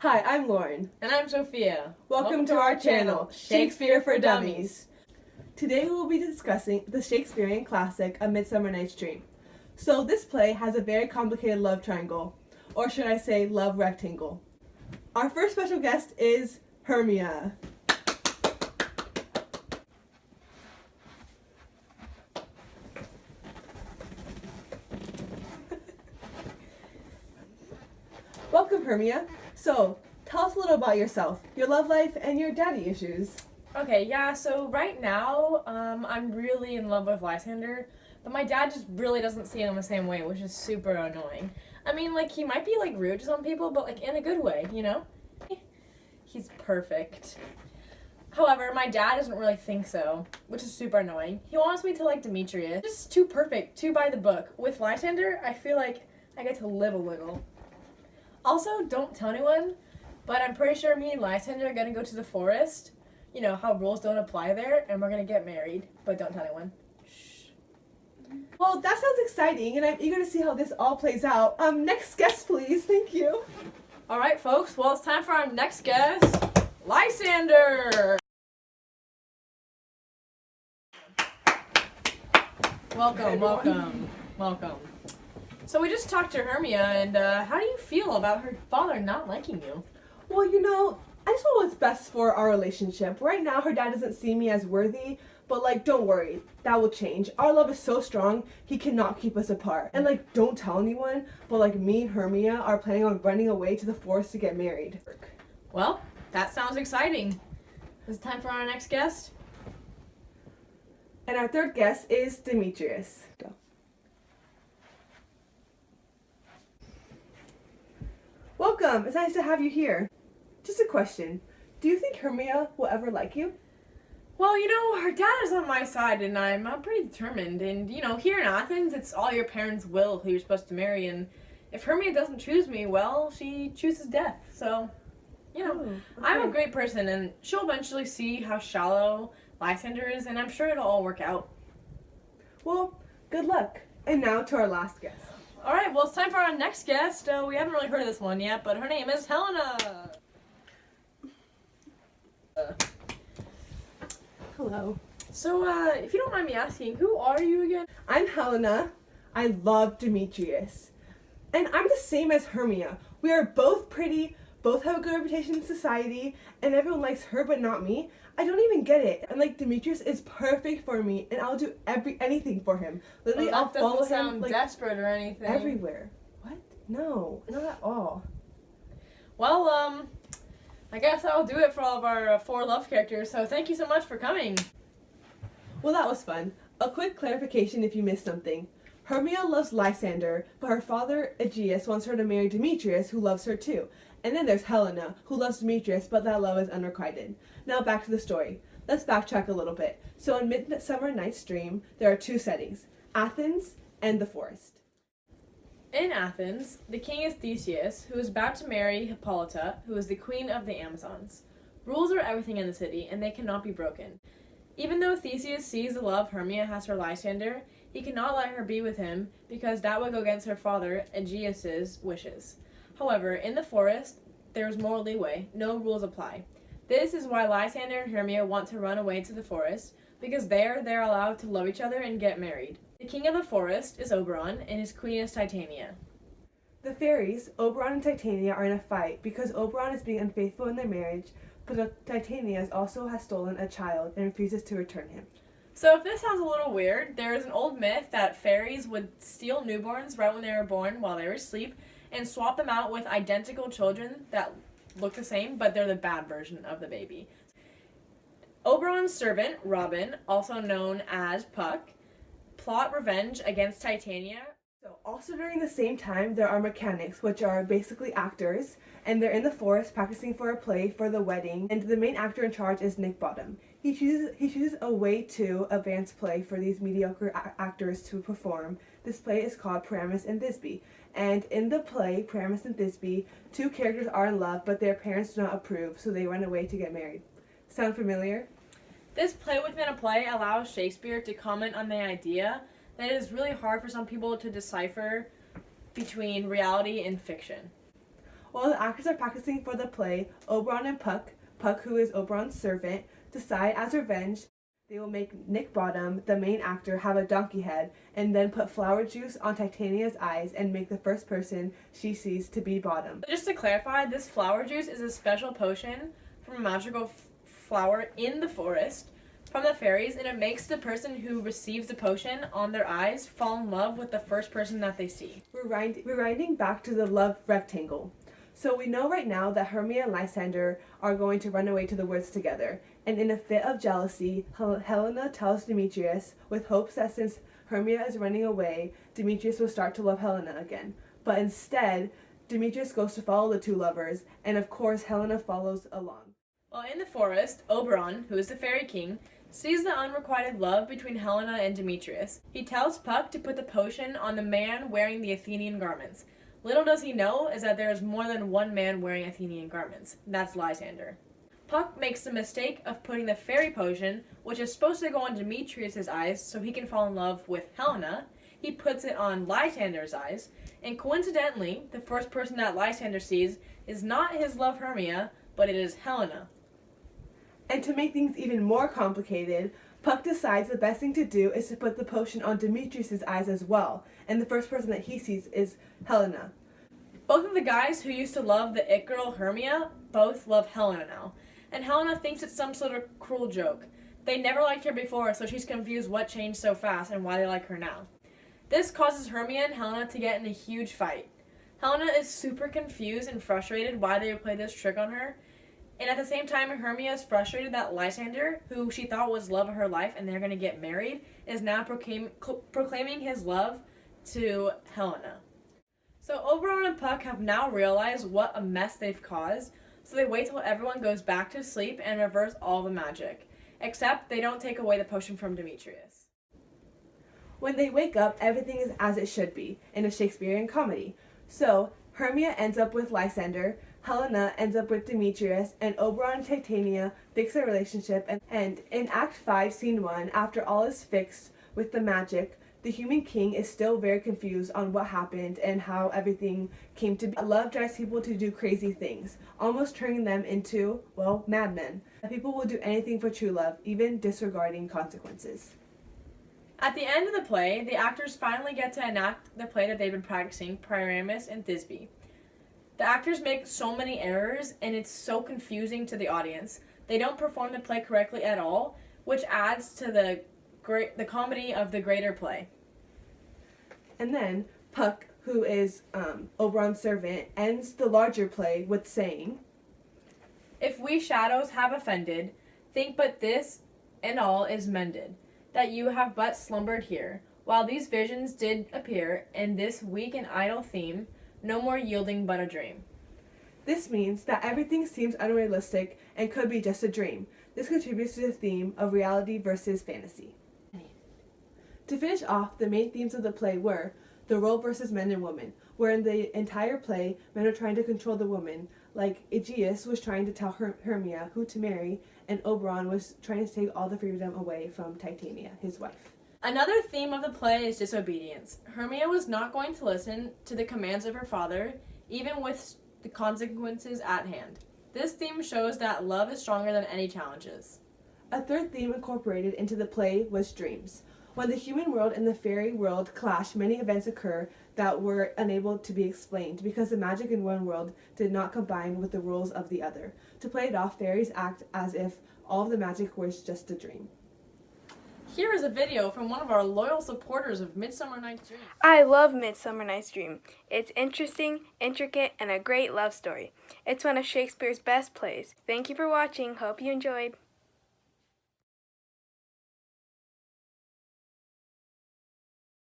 Hi, I'm Lauren. And I'm Sophia. Welcome to our channel, Shakespeare for Dummies. Today we will be discussing the Shakespearean classic, A Midsummer Night's Dream. So this play has a very complicated love triangle, or should I say love rectangle. Our first special guest is Hermia. Welcome, Hermia. So, tell us a little about yourself, your love life, and your daddy issues. Okay, yeah, so right now, I'm really in love with Lysander, but my dad just really doesn't see him the same way, which is super annoying. I mean, like, he might be, like, rude to some people, but, like, in a good way, you know? He's perfect. However, my dad doesn't really think so, which is super annoying. He wants me to like Demetrius. Just too perfect, too by the book. With Lysander, I feel like I get to live a little. Also, don't tell anyone, but I'm pretty sure me and Lysander are gonna go to the forest. You know, how rules don't apply there, and we're gonna get married, but don't tell anyone. Shh. Well, that sounds exciting, and I'm eager to see how this all plays out. Next guest, please. Thank you. Alright, folks, well, it's time for our next guest, Lysander! Welcome. So we just talked to Hermia, and how do you feel about her father not liking you? Well, I just want what's best for our relationship. Right now, her dad doesn't see me as worthy, but, don't worry. That will change. Our love is so strong, he cannot keep us apart. And, don't tell anyone, but, me and Hermia are planning on running away to the forest to get married. Well, that sounds exciting. Is it time for our next guest? And our third guest is Demetrius. Go. Welcome. It's nice to have you here. Just a question. Do you think Hermia will ever like you? Well, her dad is on my side, and I'm pretty determined. And, here in Athens, it's all your parents' will who you're supposed to marry. And if Hermia doesn't choose me, well, she chooses death. So, Okay. I'm a great person, and she'll eventually see how shallow Lysander is, and I'm sure it'll all work out. Well, good luck. And now to our last guest. All right, well, it's time for our next guest. We haven't really heard of this one yet, but her name is Helena. Hello. So, if you don't mind me asking, who are you again? I'm Helena. I love Demetrius. And I'm the same as Hermia. We are both pretty, both have a good reputation in society, and everyone likes her but not me. I don't even get it. And Demetrius is perfect for me, and I'll do anything for him. Literally, Well, I'll follow doesn't sound him desperate or anything. everywhere. What? No, not at all. Well, I guess I'll do it for all of our 4 love characters, so thank you so much for coming. Well, that was fun. A quick clarification if you missed something. Hermia loves Lysander, but her father, Aegeus, wants her to marry Demetrius, who loves her too. And then there's Helena, who loves Demetrius, but that love is unrequited. Now back to the story. Let's backtrack a little bit. So in Midsummer Night's Dream, there are 2 settings, Athens and the forest. In Athens, the king is Theseus, who is about to marry Hippolyta, who is the queen of the Amazons. Rules are everything in the city, and they cannot be broken. Even though Theseus sees the love Hermia has for Lysander, he cannot let her be with him because that would go against her father, Aegeus's wishes. However, in the forest, there is more leeway. No rules apply. This is why Lysander and Hermia want to run away to the forest, because there they're allowed to love each other and get married. The king of the forest is Oberon, and his queen is Titania. The fairies, Oberon and Titania, are in a fight because Oberon is being unfaithful in their marriage, but Titania also has stolen a child and refuses to return him. So if this sounds a little weird, there is an old myth that fairies would steal newborns right when they were born while they were asleep and swap them out with identical children that look the same, but they're the bad version of the baby. Oberon's servant, Robin, also known as Puck, plot revenge against Titania. So also during the same time, there are mechanics, which are basically actors, and they're in the forest practicing for a play for the wedding, and the main actor in charge is Nick Bottom. He chooses a way to advance play for these mediocre actors to perform. This play is called Pyramus and Thisbe, and in the play, Pyramus and Thisbe, 2 characters are in love, but their parents do not approve, so they run away to get married. Sound familiar? This play within a play allows Shakespeare to comment on the idea that it is really hard for some people to decipher between reality and fiction. While the actors are practicing for the play, Oberon and Puck, who is Oberon's servant, decide as revenge they will make Nick Bottom, the main actor, have a donkey head and then put flower juice on Titania's eyes and make the first person she sees to be Bottom. Just to clarify, this flower juice is a special potion from a magical flower in the forest from the fairies, and it makes the person who receives the potion on their eyes fall in love with the first person that they see. We're winding back to the love rectangle. So we know right now that Hermia and Lysander are going to run away to the woods together, and in a fit of jealousy, Helena tells Demetrius with hopes that since Hermia is running away, Demetrius will start to love Helena again. But instead, Demetrius goes to follow the two lovers, and of course Helena follows along. While in the forest, Oberon, who is the fairy king, sees the unrequited love between Helena and Demetrius. He tells Puck to put the potion on the man wearing the Athenian garments. Little does he know is that there is more than one man wearing Athenian garments. That's Lysander. Puck makes the mistake of putting the fairy potion, which is supposed to go on Demetrius' eyes so he can fall in love with Helena. He puts it on Lysander's eyes, and coincidentally, the first person that Lysander sees is not his love Hermia, but it is Helena. And to make things even more complicated, Puck decides the best thing to do is to put the potion on Demetrius' eyes as well, and the first person that he sees is Helena. Both of the guys who used to love the it girl Hermia both love Helena now, and Helena thinks it's some sort of cruel joke. They never liked her before, so she's confused what changed so fast and why they like her now. This causes Hermia and Helena to get in a huge fight. Helena is super confused and frustrated why they would play this trick on her, and at the same time, Hermia is frustrated that Lysander, who she thought was love of her life and they're going to get married, is now proclaiming his love to Helena. So Oberon and Puck have now realized what a mess they've caused, so they wait till everyone goes back to sleep and reverse all the magic. Except they don't take away the potion from Demetrius. When they wake up, everything is as it should be in a Shakespearean comedy. So Hermia ends up with Lysander, Helena ends up with Demetrius, and Oberon and Titania fix their relationship, and in Act 5, Scene 1, after all is fixed with the magic, the human king is still very confused on what happened and how everything came to be. Love drives people to do crazy things, almost turning them into, well, madmen. People will do anything for true love, even disregarding consequences. At the end of the play, the actors finally get to enact the play that they've been practicing, Priamus and Thisbe. The actors make so many errors, and it's so confusing to the audience. They don't perform the play correctly at all, which adds to the comedy of the greater play. And then Puck, who is Oberon's servant, ends the larger play with saying, "If we shadows have offended, think but this and all is mended, that you have but slumbered here, while these visions did appear, and this weak and idle theme, no more yielding but a dream." This means that everything seems unrealistic and could be just a dream. This contributes to the theme of reality versus fantasy. To finish off, the main themes of the play were the role versus men and women, where in the entire play, men are trying to control the woman, like Aegeus was trying to tell Hermia who to marry, and Oberon was trying to take all the freedom away from Titania, his wife. Another theme of the play is disobedience. Hermia was not going to listen to the commands of her father, even with the consequences at hand. This theme shows that love is stronger than any challenges. A third theme incorporated into the play was dreams. When the human world and the fairy world clash, many events occur that were unable to be explained because the magic in one world did not combine with the rules of the other. To play it off, fairies act as if all of the magic was just a dream. Here is a video from one of our loyal supporters of Midsummer Night's Dream. I love Midsummer Night's Dream. It's interesting, intricate, and a great love story. It's one of Shakespeare's best plays. Thank you for watching. Hope you enjoyed.